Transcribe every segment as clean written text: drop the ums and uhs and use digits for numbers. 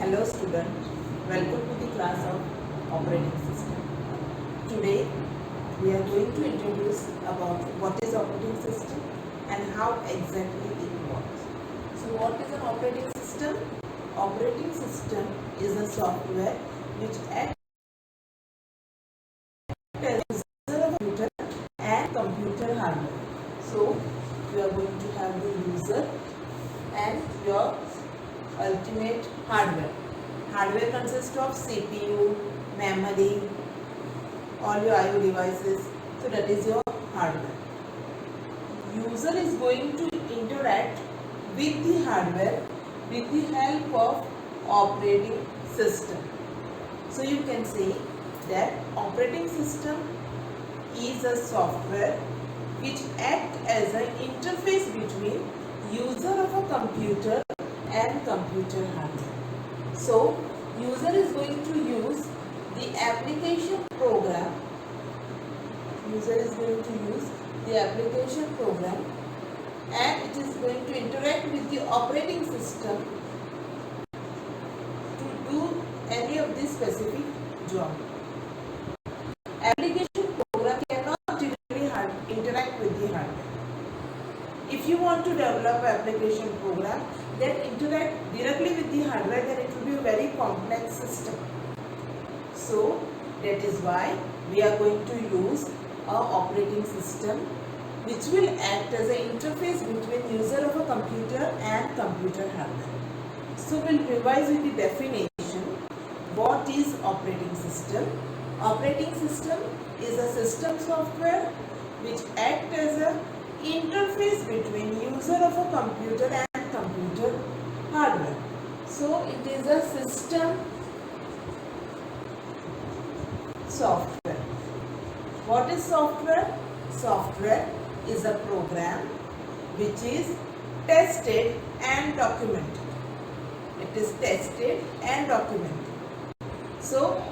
Hello student, welcome to the class of operating system. Today we are going to introduce about what is operating system and how exactly it works. So what is an operating system? Operating system is a software which acts as a user of computer and computer hardware. So you are going to have the user and your ultimate hardware. Hardware consists of CPU, memory, all your IO devices. So that is your hardware. User is going to interact with the hardware with the help of operating system. So you can say that operating system is a software which acts as an interface between user of a computer and computer hardware. So user is going to use the application program. User is going to use the application program and it is going to interact with the operating system to do any of this specific job. Application program cannot directly interact with the hardware. If you want to develop application program that interact directly with the hardware, then it will be a very complex system. So that is why we are going to use a operating system which will act as an interface between user of a computer and computer hardware. So we'll revise with the definition. What is operating system? Operating system is a system software which acts as an interface between user of a computer and computer hardware. So it is a system software. What is software? Software is a program which is tested and documented. It is tested and documented. So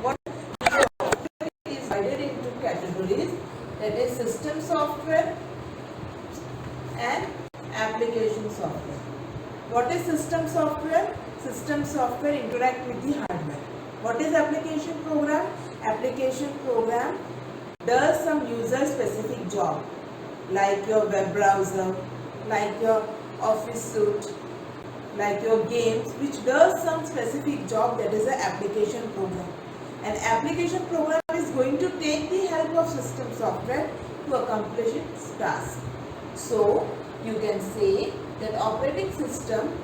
what software is divided into categories, that is system software and application software. What is system software? System software interact with the hardware. What is application program? Application program does some user specific job like your web browser, like your office suite, like your games, which does some specific job, that is an application program. An application program is going to take the help of system software to accomplish its task. So you can say that operating system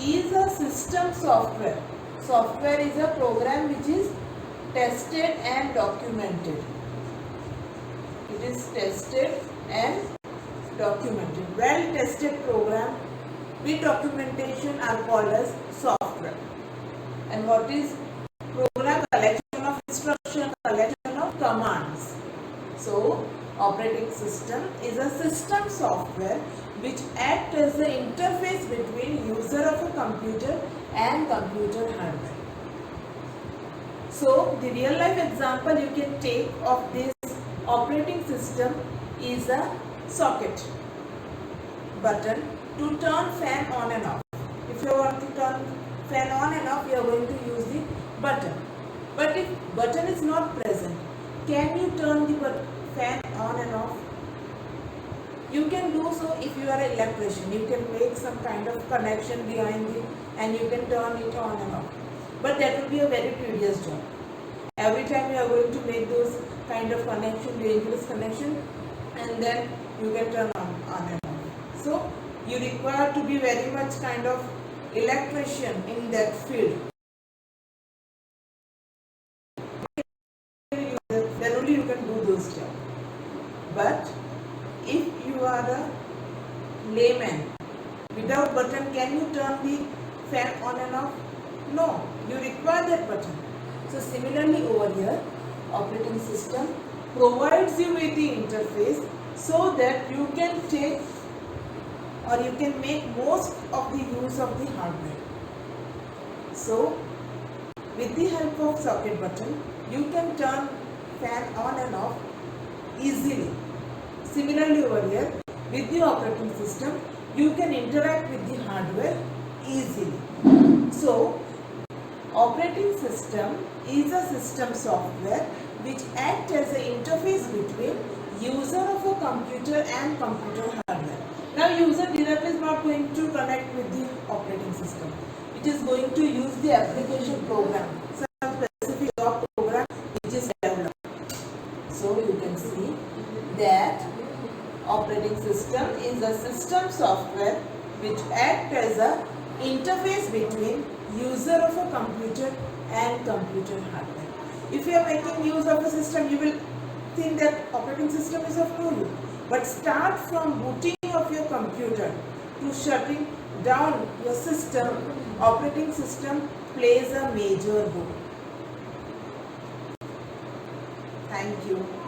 is a system software. Software is a program which is tested and documented. It is tested and documented. Well tested program with documentation are called as software. And what is program? Collection of instruction, collection of commands. So operating system is a system software which acts as the interface between user of a computer and computer hardware. So the real life example you can take of this operating system is a socket button to turn fan on and off. If you want to turn fan on and off, you are going to use the button. But if button is not present, can you turn the fan on and off? You can do so if you are an electrician. You can make some kind of connection behind it and you can turn it on and off. But that will be a very tedious job. Every time you are going to make those kind of connection, dangerous connection, and then you can turn on and off. So you require to be very much kind of electrician in that field. Then only you can do those jobs. But if you are a layman, without button, can you turn the fan on and off? No, you require that button. So similarly over here, operating system provides you with the interface so that you can take or you can make most of the use of the hardware. So with the help of socket button, you can turn fan on and off easily. Similarly over here, with the operating system, you can interact with the hardware easily. So, operating system is a system software which acts as an interface between user of a computer and computer hardware. Now, user directly is not going to connect with the operating system. It is going to use the application program, some specific job program which is developed. So, you can see that operating system is a system software which acts as a interface between user of a computer and computer hardware. If you are making use of a system, you will think that operating system is of no use. But start from booting of your computer to shutting down your system, operating system plays a major role. Thank you.